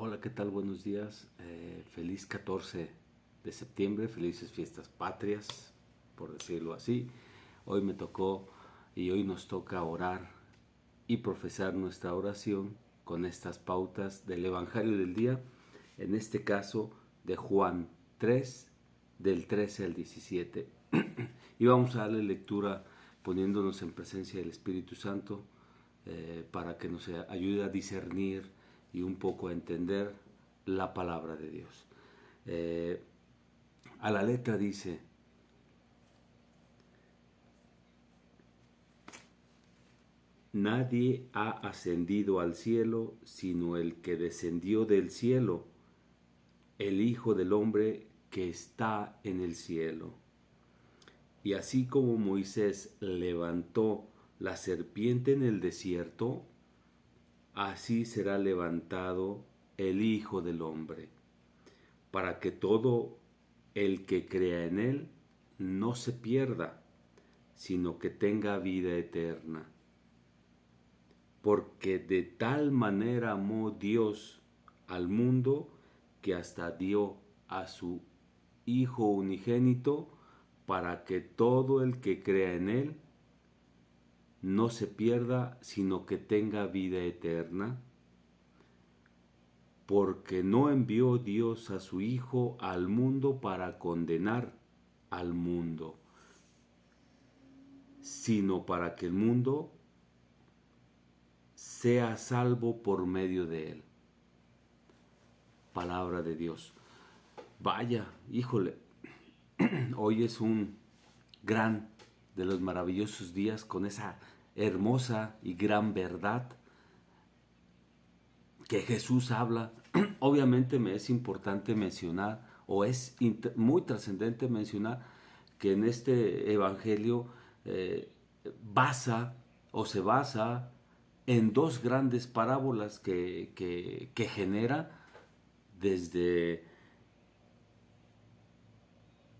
Hola, ¿qué tal? Buenos días. Feliz 14 de septiembre, felices fiestas patrias, por decirlo así. Hoy me tocó y hoy nos toca orar y profesar nuestra oración con estas pautas del Evangelio del día, en este caso de Juan 3, del 13 al 17. Y vamos a darle lectura poniéndonos en presencia del Espíritu Santo para que nos ayude a discernir y un poco a entender la palabra de Dios. A la letra dice: Nadie ha ascendido al cielo sino el que descendió del cielo, el Hijo del Hombre que está en el cielo. Y así como Moisés levantó la serpiente en el desierto, así será levantado el Hijo del Hombre, para que todo el que crea en él no se pierda, sino que tenga vida eterna. Porque de tal manera amó Dios al mundo que hasta dio a su Hijo unigénito, para que todo el que crea en él no se pierda, sino que tenga vida eterna. Porque no envió Dios a su Hijo al mundo para condenar al mundo, sino para que el mundo sea salvo por medio de él. Palabra de Dios. Vaya, híjole, hoy es un gran, de los maravillosos días con esa hermosa y gran verdad que Jesús habla. Obviamente me es importante mencionar, o es muy trascendente mencionar, que en este evangelio eh, basa o se basa en dos grandes parábolas que genera desde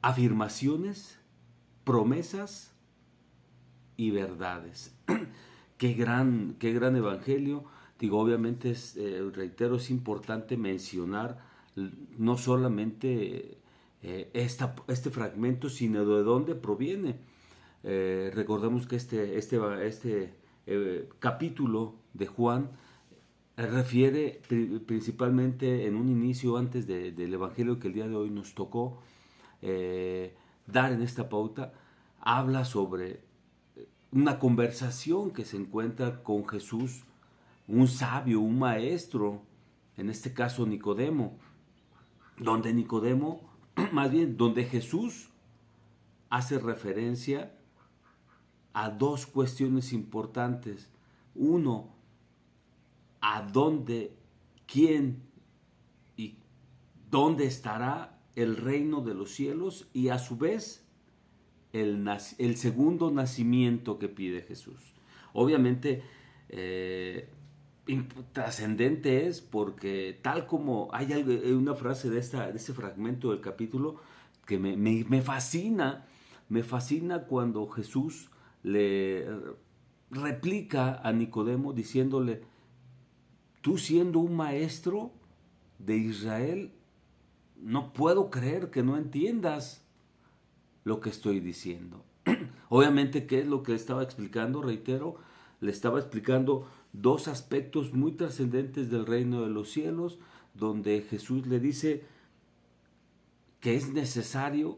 afirmaciones, promesas y verdades. Qué gran evangelio. Digo, obviamente, reitero, es importante mencionar no solamente este fragmento, sino de dónde proviene. Recordemos que este capítulo de Juan refiere principalmente en un inicio antes del evangelio que el día de hoy nos tocó dar en esta pauta, habla sobre una conversación que se encuentra con Jesús, un sabio, un maestro, en este caso Nicodemo, donde Nicodemo, más bien, donde Jesús hace referencia a dos cuestiones importantes. Uno, a dónde, quién y dónde estará el reino de los cielos, y a su vez el segundo nacimiento que pide Jesús. Obviamente, trascendente es porque tal como hay una frase de este fragmento del capítulo que me fascina cuando Jesús le replica a Nicodemo diciéndole: tú siendo un maestro de Israel, no puedo creer que no entiendas lo que estoy diciendo. Obviamente, ¿qué es lo que le estaba explicando? Reitero, le estaba explicando dos aspectos muy trascendentes del reino de los cielos, donde Jesús le dice que es necesario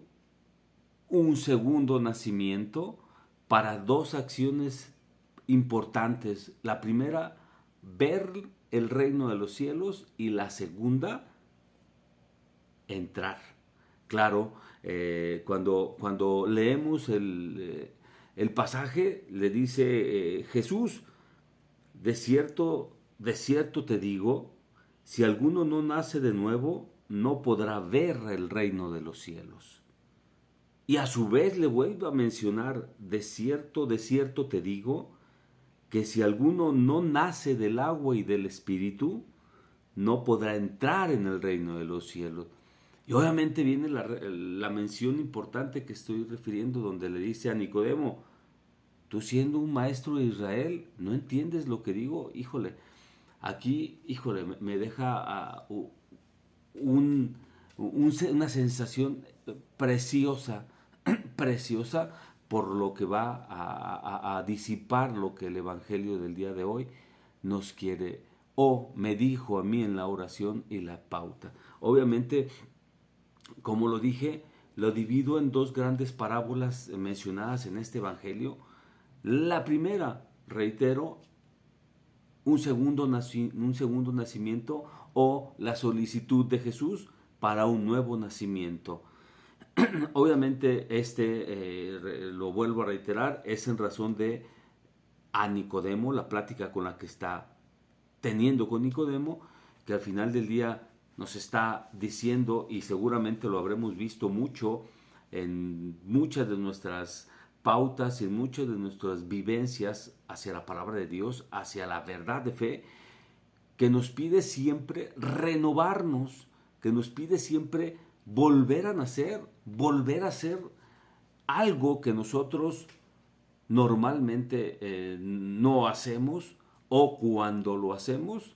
un segundo nacimiento para dos acciones importantes. La primera, ver el reino de los cielos, y la segunda, entrar. Claro, cuando leemos el pasaje, le dice Jesús: de cierto te digo, si alguno no nace de nuevo, no podrá ver el reino de los cielos. Y a su vez le vuelve a mencionar: de cierto te digo, que si alguno no nace del agua y del espíritu, no podrá entrar en el reino de los cielos. Y obviamente viene la mención importante que estoy refiriendo, donde le dice a Nicodemo: tú siendo un maestro de Israel, ¿no entiendes lo que digo? Híjole, aquí, híjole, me deja una sensación preciosa, preciosa por lo que va a disipar lo que el Evangelio del día de hoy nos quiere o me dijo a mí en la oración y la pauta. Obviamente, como lo dije, lo divido en dos grandes parábolas mencionadas en este Evangelio. La primera, reitero, un segundo nacimiento o la solicitud de Jesús para un nuevo nacimiento. Obviamente lo vuelvo a reiterar, es en razón de a Nicodemo, la plática con la que está teniendo con Nicodemo, que al final del día nos está diciendo, y seguramente lo habremos visto mucho en muchas de nuestras pautas y en muchas de nuestras vivencias hacia la palabra de Dios, hacia la verdad de fe, que nos pide siempre renovarnos, que nos pide siempre volver a nacer, volver a ser algo que nosotros normalmente no hacemos, o cuando lo hacemos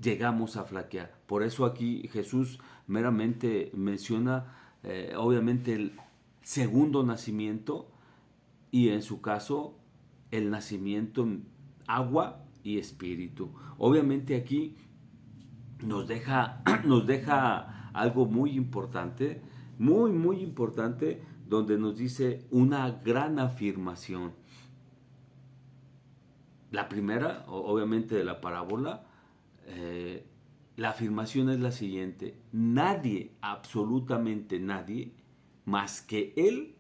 llegamos a flaquear. Por eso aquí Jesús meramente menciona obviamente el segundo nacimiento y en su caso el nacimiento en agua y espíritu. Obviamente aquí nos deja algo muy importante, muy importante, donde nos dice una gran afirmación. La primera, obviamente de la parábola, la afirmación es la siguiente: nadie, absolutamente nadie, más que Él,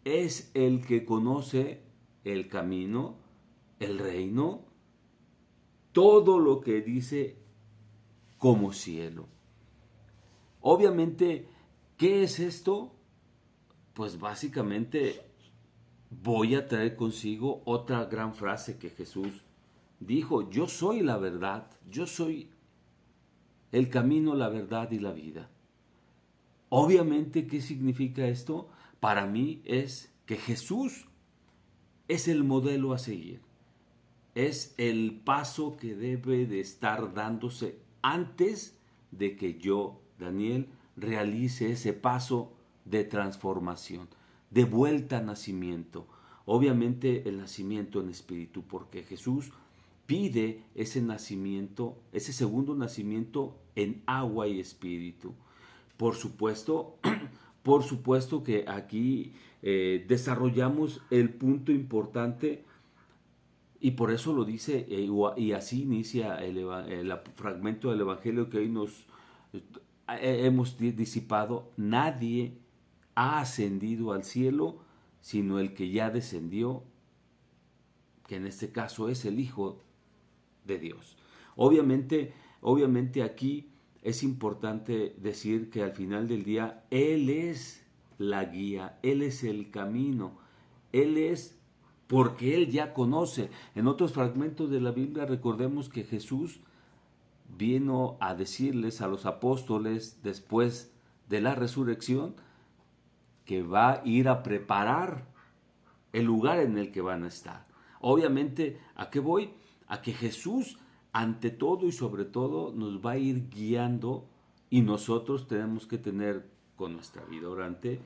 es el que conoce el camino, el reino, todo lo que dice como cielo. Obviamente, ¿qué es esto? Pues básicamente voy a traer consigo otra gran frase que Jesús dijo: yo soy la verdad, yo soy el camino, la verdad y la vida. Obviamente, ¿qué significa esto? Para mí es que Jesús es el modelo a seguir, es el paso que debe de estar dándose antes de que yo, Daniel, realice ese paso de transformación, de vuelta a nacimiento. Obviamente el nacimiento en espíritu, porque Jesús pide ese nacimiento, ese segundo nacimiento en agua y espíritu. Por supuesto, por supuesto que aquí desarrollamos el punto importante y por eso lo dice y así inicia el fragmento del Evangelio que hoy nos hemos disipado. Nadie ha ascendido al cielo sino el que ya descendió, que en este caso es el Hijo de Dios. Obviamente aquí es importante decir que al final del día Él es la guía, Él es el camino, Él es porque Él ya conoce. En otros fragmentos de la Biblia recordemos que Jesús vino a decirles a los apóstoles después de la resurrección que va a ir a preparar el lugar en el que van a estar. Obviamente, ¿a qué voy? A que Jesús, ante todo y sobre todo, nos va a ir guiando y nosotros tenemos que tener con nuestra vida orante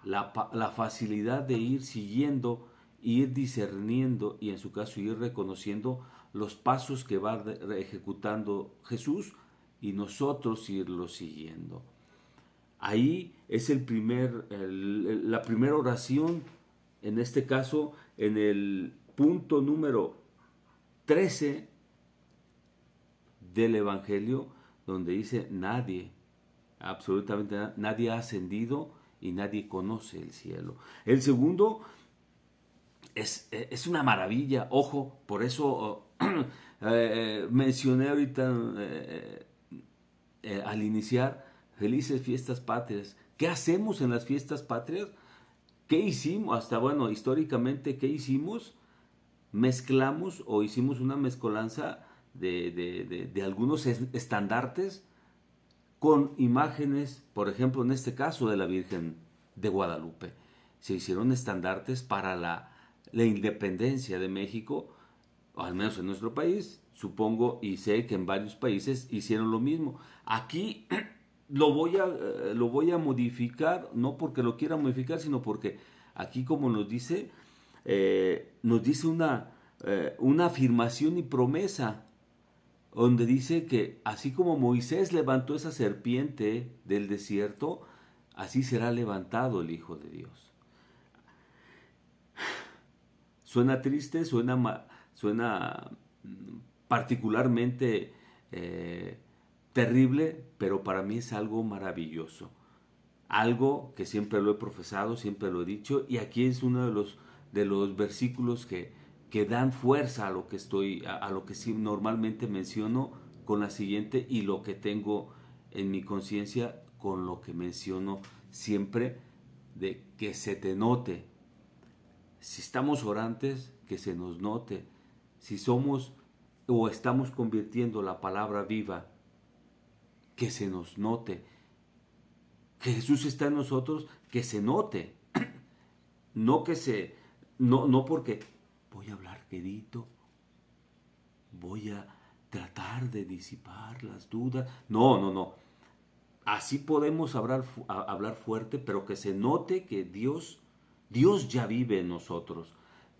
la facilidad de ir siguiendo, ir discerniendo y en su caso ir reconociendo los pasos que va ejecutando Jesús y nosotros irlos siguiendo. Ahí es la primera oración, en este caso en el punto número 13 del Evangelio, donde dice nadie, absolutamente nadie ha ascendido y nadie conoce el cielo. El segundo es una maravilla, ojo, por eso mencioné ahorita al iniciar felices fiestas patrias. ¿Qué hacemos en las fiestas patrias? ¿Qué hicimos? Hasta bueno, históricamente, ¿qué hicimos? Mezclamos o hicimos una mezcolanza de algunos estandartes con imágenes, por ejemplo, en este caso de la Virgen de Guadalupe. Se hicieron estandartes para la independencia de México, o al menos en nuestro país, supongo y sé que en varios países hicieron lo mismo. Aquí lo voy a modificar, no porque lo quiera modificar, sino porque aquí como nos dice una afirmación y promesa, donde dice que así como Moisés levantó esa serpiente del desierto, así será levantado el Hijo de Dios. Suena triste, suena particularmente terrible, pero para mí es algo maravilloso. Algo que siempre lo he profesado, siempre lo he dicho, y aquí es uno de los versículos que dan fuerza a lo que a lo que sí normalmente menciono con la siguiente y lo que tengo en mi conciencia con lo que menciono siempre de que se te note. Si estamos orantes, que se nos note. Si somos o estamos convirtiendo la palabra viva, que se nos note. Que Jesús está en nosotros, que se note. No que se, no porque voy a hablar quedito, voy a tratar de disipar las dudas. No, no, no. Así podemos hablar fuerte, pero que se note que Dios ya vive en nosotros.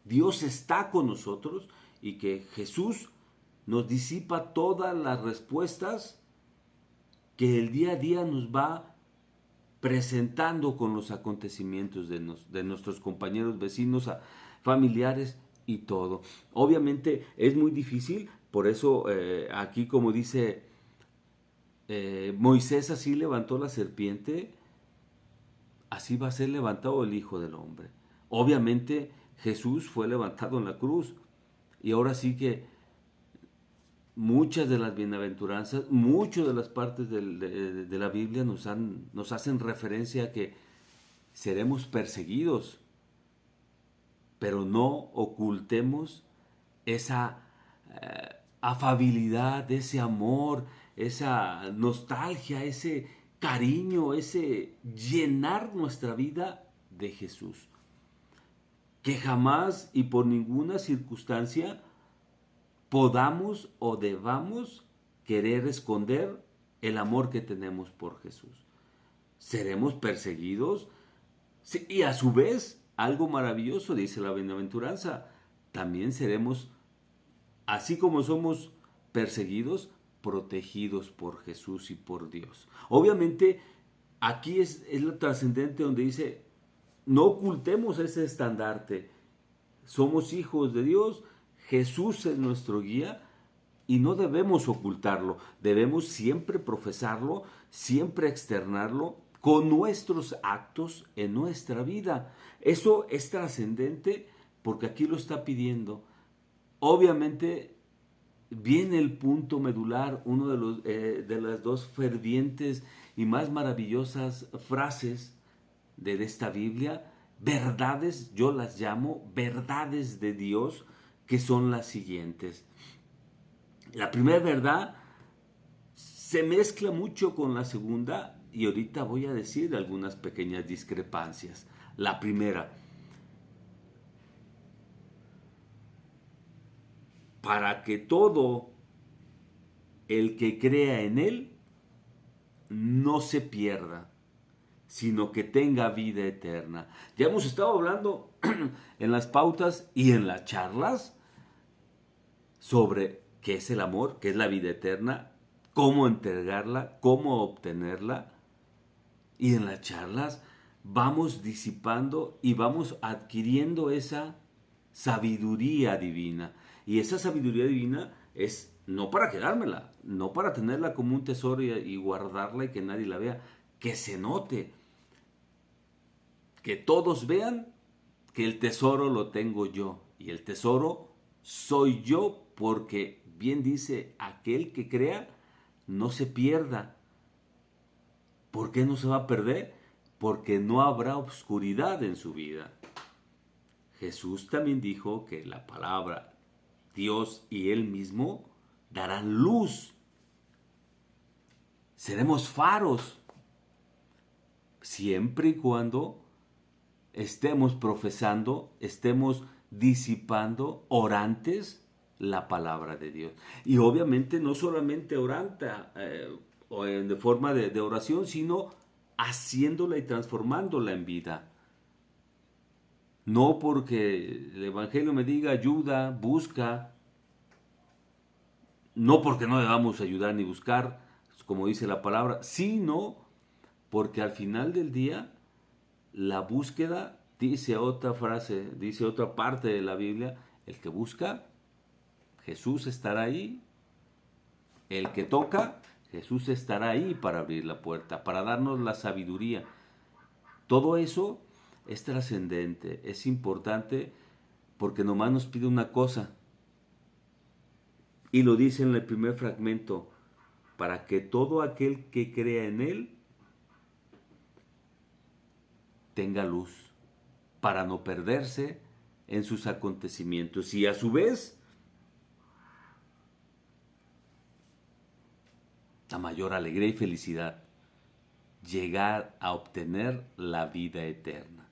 Dios está con nosotros y que Jesús nos disipa todas las respuestas que el día a día nos va presentando con los acontecimientos de nuestros compañeros, vecinos, familiares y todo. Obviamente es muy difícil, por eso aquí como dice Moisés así levantó la serpiente, así va a ser levantado el Hijo del Hombre. Obviamente Jesús fue levantado en la cruz y ahora sí que muchas de las bienaventuranzas, muchas de las partes de la Biblia nos hacen referencia a que seremos perseguidos, pero no ocultemos esa afabilidad, ese amor, esa nostalgia, ese cariño, ese llenar nuestra vida de Jesús. Que jamás y por ninguna circunstancia podamos o debamos querer esconder el amor que tenemos por Jesús. Seremos perseguidos, sí, y a su vez, algo maravilloso, dice la bienaventuranza, también seremos, así como somos perseguidos, protegidos por Jesús y por Dios. Obviamente, aquí es lo trascendente donde dice, no ocultemos ese estandarte. Somos hijos de Dios, Jesús es nuestro guía y no debemos ocultarlo. Debemos siempre profesarlo, siempre externarlo con nuestros actos en nuestra vida. Eso es trascendente porque aquí lo está pidiendo. Obviamente viene el punto medular, uno de las dos fervientes y más maravillosas frases de esta Biblia, verdades, yo las llamo verdades de Dios, que son las siguientes. La primera verdad se mezcla mucho con la segunda y ahorita voy a decir algunas pequeñas discrepancias. La primera, para que todo el que crea en Él no se pierda, sino que tenga vida eterna. Ya hemos estado hablando en las pautas y en las charlas sobre qué es el amor, qué es la vida eterna, cómo entregarla, cómo obtenerla. Y en las charlas vamos disipando y vamos adquiriendo esa sabiduría divina. Y esa sabiduría divina es no para quedármela, no para tenerla como un tesoro y guardarla y que nadie la vea, que se note, que todos vean que el tesoro lo tengo yo y el tesoro soy yo porque bien dice aquel que crea no se pierda. ¿Por qué no se va a perder? Porque no habrá oscuridad en su vida. Jesús también dijo que la palabra Dios y Él mismo darán luz. Seremos faros siempre y cuando estemos profesando, estemos disipando, orantes la palabra de Dios. Y obviamente no solamente orando o de forma de oración, sino haciéndola y transformándola en vida. No porque el Evangelio me diga ayuda, busca, no porque no debamos ayudar ni buscar, como dice la palabra, sino porque al final del día la búsqueda, dice otra frase, dice otra parte de la Biblia, el que busca, Jesús estará ahí, el que toca, Jesús estará ahí para abrir la puerta, para darnos la sabiduría. Todo eso es trascendente, es importante porque nomás nos pide una cosa. Y lo dice en el primer fragmento, para que todo aquel que crea en Él tenga luz, para no perderse en sus acontecimientos y a su vez la mayor alegría y felicidad, llegar a obtener la vida eterna.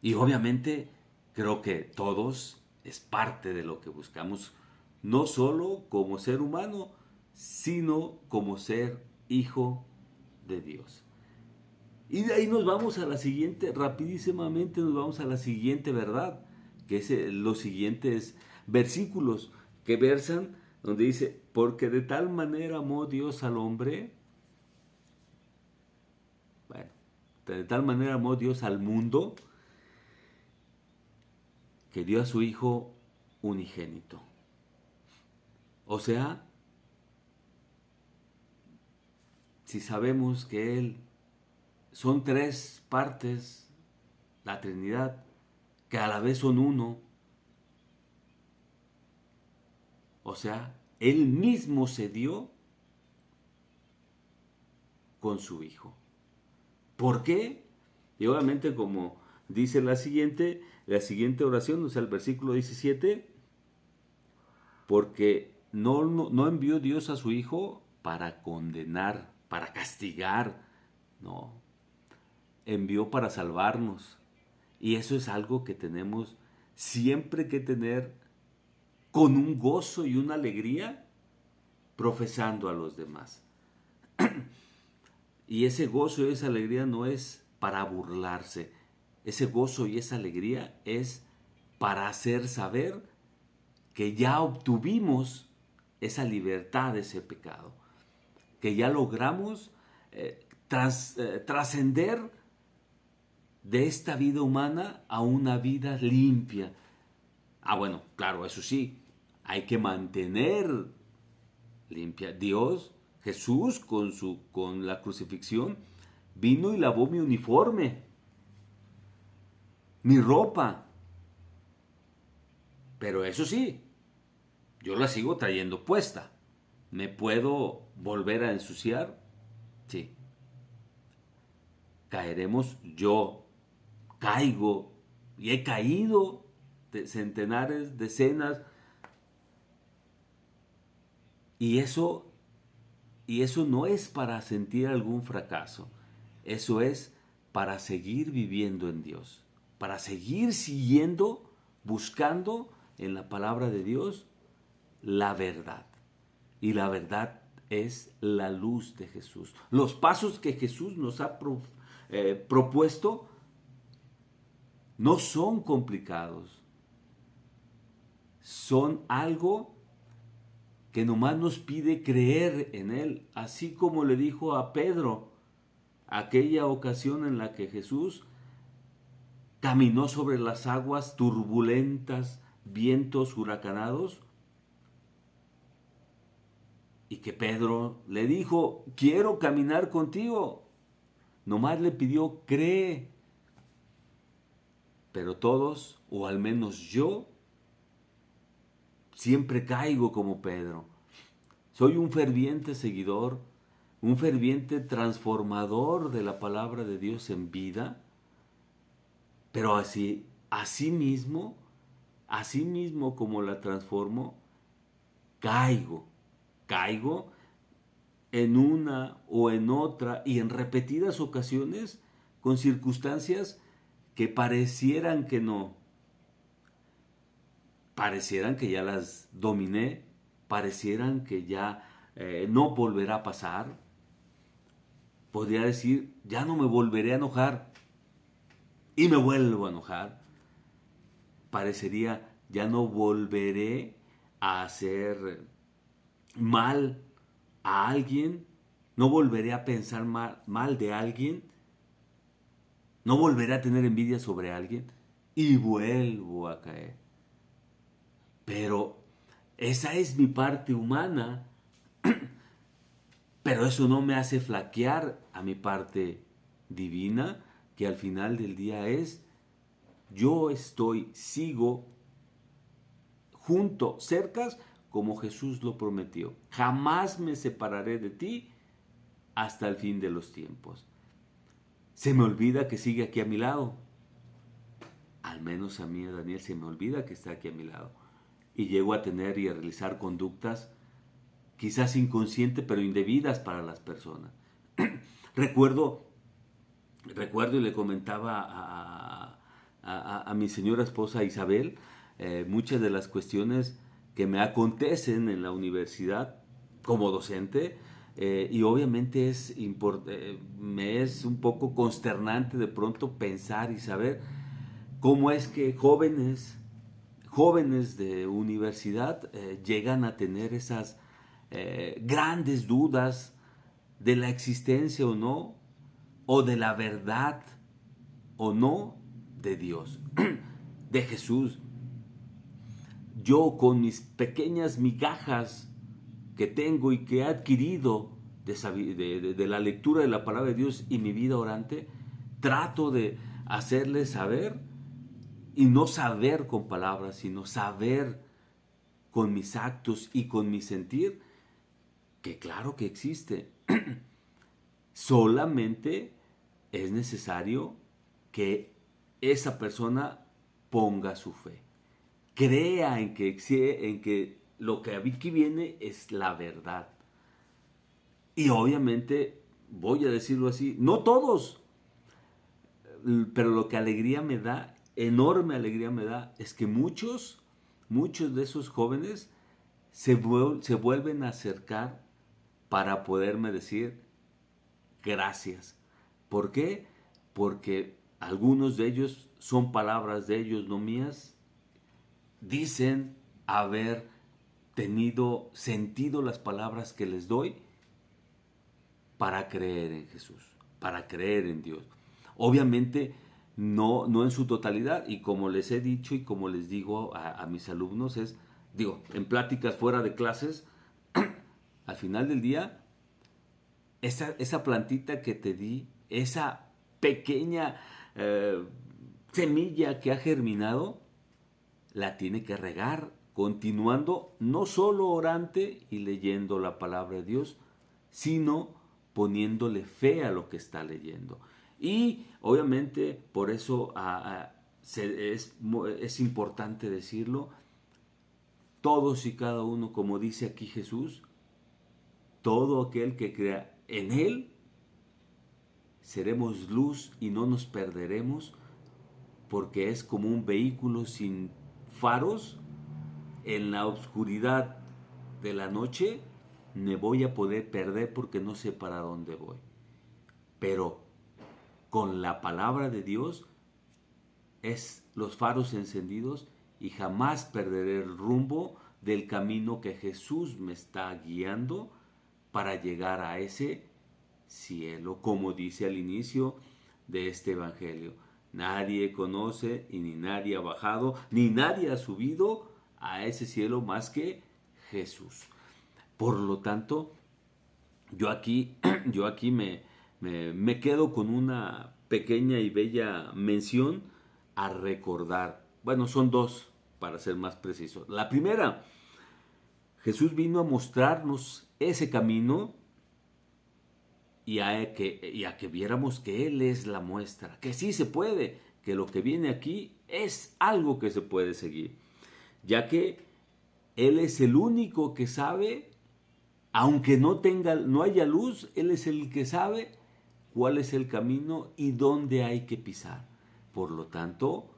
Y obviamente creo que todos es parte de lo que buscamos, no solo como ser humano, sino como ser hijo de Dios. Y de ahí nos vamos a la siguiente, rapidísimamente nos vamos a la siguiente verdad, que es los siguientes versículos que versan donde dice, porque de tal manera amó Dios al hombre, bueno, de tal manera amó Dios al mundo, que dio a su Hijo unigénito. O sea, si sabemos que Él son tres partes, la Trinidad, que a la vez son uno, o sea, Él mismo se dio con su Hijo. ¿Por qué? Y obviamente como dice la siguiente oración, o sea, el versículo 17, porque no envió Dios a su Hijo para condenar, para castigar, no, envió para salvarnos. Y eso es algo que tenemos siempre que tener con un gozo y una alegría profesando a los demás. Y ese gozo y esa alegría no es para burlarse. Ese gozo y esa alegría es para hacer saber que ya obtuvimos esa libertad de ese pecado. Que ya logramos trascender de esta vida humana a una vida limpia. Bueno, claro, eso sí, hay que mantener limpia. Dios, Jesús, con la crucifixión, vino y lavó mi uniforme, mi ropa. Pero eso sí, yo la sigo trayendo puesta. ¿Me puedo volver a ensuciar? Sí. Caeremos, yo caigo y he caído de centenares, decenas. Y eso no es para sentir algún fracaso. Eso es para seguir viviendo en Dios. Para seguir siguiendo, buscando en la palabra de Dios la verdad. Y la verdad es la luz de Jesús. Los pasos que Jesús nos ha propuesto no son complicados. Son algo que nomás nos pide creer en Él, así como le dijo a Pedro aquella ocasión en la que Jesús caminó sobre las aguas turbulentas, vientos huracanados, y que Pedro le dijo, quiero caminar contigo. Nomás le pidió, cree. Pero todos, o al menos yo, siempre caigo como Pedro. Soy un ferviente seguidor, un ferviente transformador de la palabra de Dios en vida, pero así mismo como la transformo, caigo en una o en otra y en repetidas ocasiones con circunstancias que parecieran que no. parecieran que ya las dominé, parecieran que ya no volverá a pasar. Podría decir, ya no me volveré a enojar y me vuelvo a enojar. Parecería, ya no volveré a hacer mal a alguien, no volveré a pensar mal de alguien, no volveré a tener envidia sobre alguien y vuelvo a caer. Pero esa es mi parte humana, pero eso no me hace flaquear a mi parte divina, que al final del día es, sigo junto, cercas, como Jesús lo prometió. Jamás me separaré de ti hasta el fin de los tiempos. Se me olvida que sigue aquí a mi lado. Al menos a mí, Daniel, se me olvida que está aquí a mi lado. Y llego a tener y a realizar conductas quizás inconscientes pero indebidas para las personas. Recuerdo y le comentaba a mi señora esposa Isabel muchas de las cuestiones que me acontecen en la universidad como docente, y obviamente me es un poco consternante de pronto pensar y saber cómo es que jóvenes de universidad llegan a tener esas grandes dudas de la existencia o no, o de la verdad o no de Dios, de Jesús. Yo con mis pequeñas migajas que tengo y que he adquirido de la lectura de la palabra de Dios y mi vida orante, trato de hacerles saber, y no saber con palabras, sino saber con mis actos y con mi sentir, que claro que existe. Solamente es necesario que esa persona ponga su fe, crea en que lo que aquí viene es la verdad. Y obviamente, voy a decirlo así, no todos, pero lo que alegría me da, enorme alegría me da, es que muchos de esos jóvenes se vuelven a acercar para poderme decir gracias. ¿Por qué? Porque algunos de ellos, son palabras de ellos, no mías, dicen haber sentido las palabras que les doy para creer en Jesús, para creer en Dios. Obviamente no en su totalidad, y como les he dicho y como les digo a mis alumnos, en pláticas fuera de clases, al final del día, esa plantita que te di, esa pequeña semilla que ha germinado, la tiene que regar, continuando no solo orante y leyendo la palabra de Dios, sino poniéndole fe a lo que está leyendo. Y obviamente por eso es importante decirlo, todos y cada uno, como dice aquí Jesús, todo aquel que crea en Él, seremos luz y no nos perderemos, porque es como un vehículo sin faros. En la oscuridad de la noche me voy a poder perder porque no sé para dónde voy. Pero con la palabra de Dios es los faros encendidos y jamás perderé el rumbo del camino que Jesús me está guiando para llegar a ese cielo, como dice al inicio de este evangelio. Nadie conoce y ni nadie ha bajado, ni nadie ha subido a ese cielo más que Jesús. Por lo tanto, yo aquí me quedo con una pequeña y bella mención a recordar. Bueno, son dos, para ser más preciso. La primera, Jesús vino a mostrarnos ese camino y a que viéramos que Él es la muestra, que sí se puede, que lo que viene aquí es algo que se puede seguir, ya que Él es el único que sabe, aunque no haya luz, Él es el que sabe cuál es el camino y dónde hay que pisar. Por lo tanto,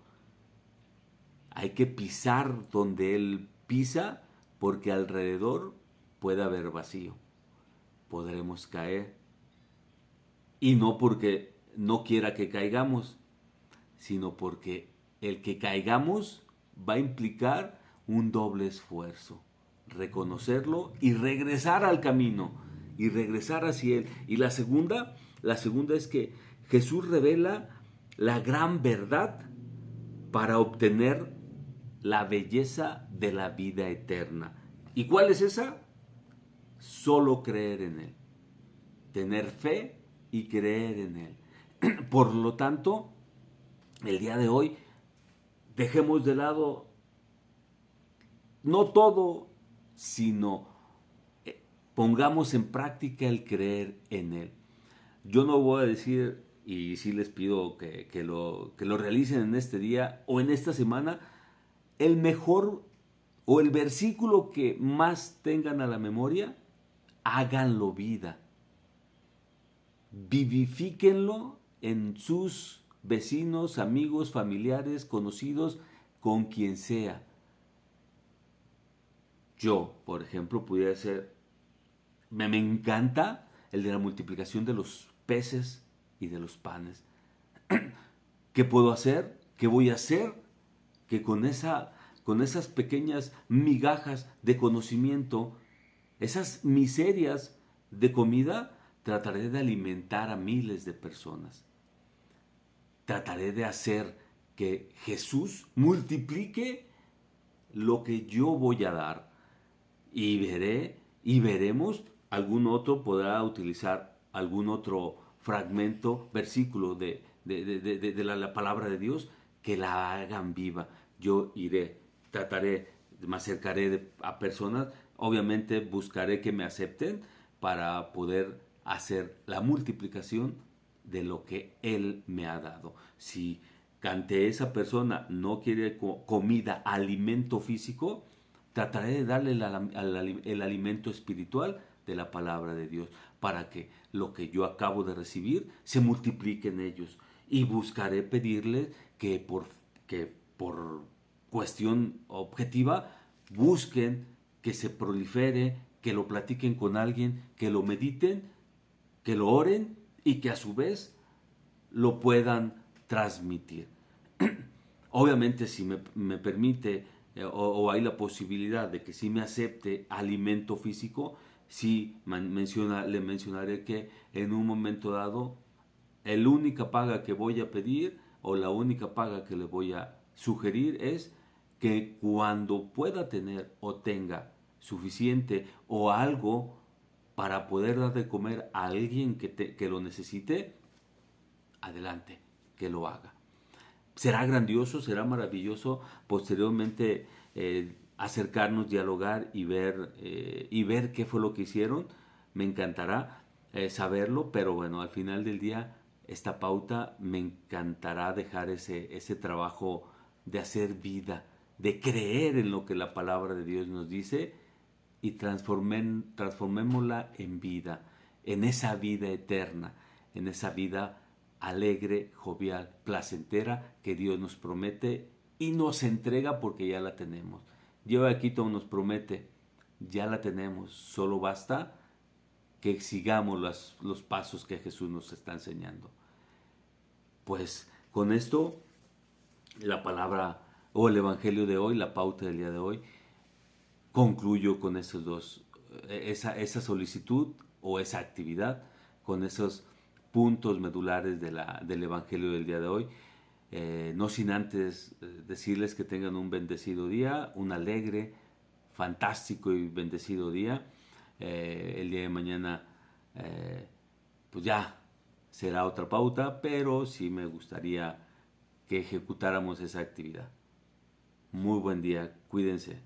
hay que pisar donde Él pisa, porque alrededor puede haber vacío. Podremos caer. Y no porque no quiera que caigamos, sino porque el que caigamos va a implicar un doble esfuerzo. Reconocerlo y regresar al camino, y regresar hacia Él. Y la segunda es que Jesús revela la gran verdad para obtener la belleza de la vida eterna. ¿Y cuál es esa? Solo creer en Él. Tener fe y creer en Él. Por lo tanto, el día de hoy, dejemos de lado no todo, sino pongamos en práctica el creer en Él. Yo no voy a decir, y sí les pido que lo realicen en este día o en esta semana, el mejor o el versículo que más tengan a la memoria, háganlo vida. Vivifíquenlo en sus vecinos, amigos, familiares, conocidos, con quien sea. Yo, por ejemplo, pudiera ser, me encanta el de la multiplicación de los peces y de los panes. ¿Qué puedo hacer? ¿Qué voy a hacer? Que con esas pequeñas migajas de conocimiento, esas miserias de comida, trataré de alimentar a miles de personas. Trataré de hacer que Jesús multiplique lo que yo voy a dar. Y veremos, algún otro podrá utilizar algún otro fragmento, versículo de la palabra de Dios, que la hagan viva. Yo iré, trataré, me acercaré a personas, obviamente buscaré que me acepten para poder hacer la multiplicación de lo que Él me ha dado. Si ante esa persona no quiere comida, alimento físico, trataré de darle el alimento espiritual de la palabra de Dios, para que lo que yo acabo de recibir se multiplique en ellos. Y buscaré pedirles que por cuestión objetiva busquen que se prolifere, que lo platiquen con alguien, que lo mediten, que lo oren y que a su vez lo puedan transmitir. Obviamente, si me permite o hay la posibilidad de que sí me acepte alimento físico, sí le mencionaré que en un momento dado la única paga que voy a pedir o la única paga que le voy a sugerir es que cuando pueda tener o tenga suficiente o algo para poder dar de comer a alguien que lo necesite, adelante, que lo haga. Será grandioso, será maravilloso posteriormente acercarnos, dialogar y ver qué fue lo que hicieron. Me encantará saberlo, pero bueno, al final del día, esta pauta me encantará dejar ese trabajo de hacer vida, de creer en lo que la palabra de Dios nos dice y transformémosla en vida, en esa vida eterna, en esa vida alegre, jovial, placentera que Dios nos promete y nos entrega porque ya la tenemos. Dios aquí todo nos promete, ya la tenemos, solo basta que sigamos los pasos que Jesús nos está enseñando. Pues con esto, la palabra o el Evangelio de hoy, la pauta del día de hoy, concluyo con esos dos, esa solicitud o esa actividad, con esos puntos medulares del Evangelio del día de hoy. No sin antes decirles que tengan un bendecido día, un alegre, fantástico y bendecido día. El día de mañana, pues ya será otra pauta, pero sí me gustaría que ejecutáramos esa actividad. Muy buen día, cuídense.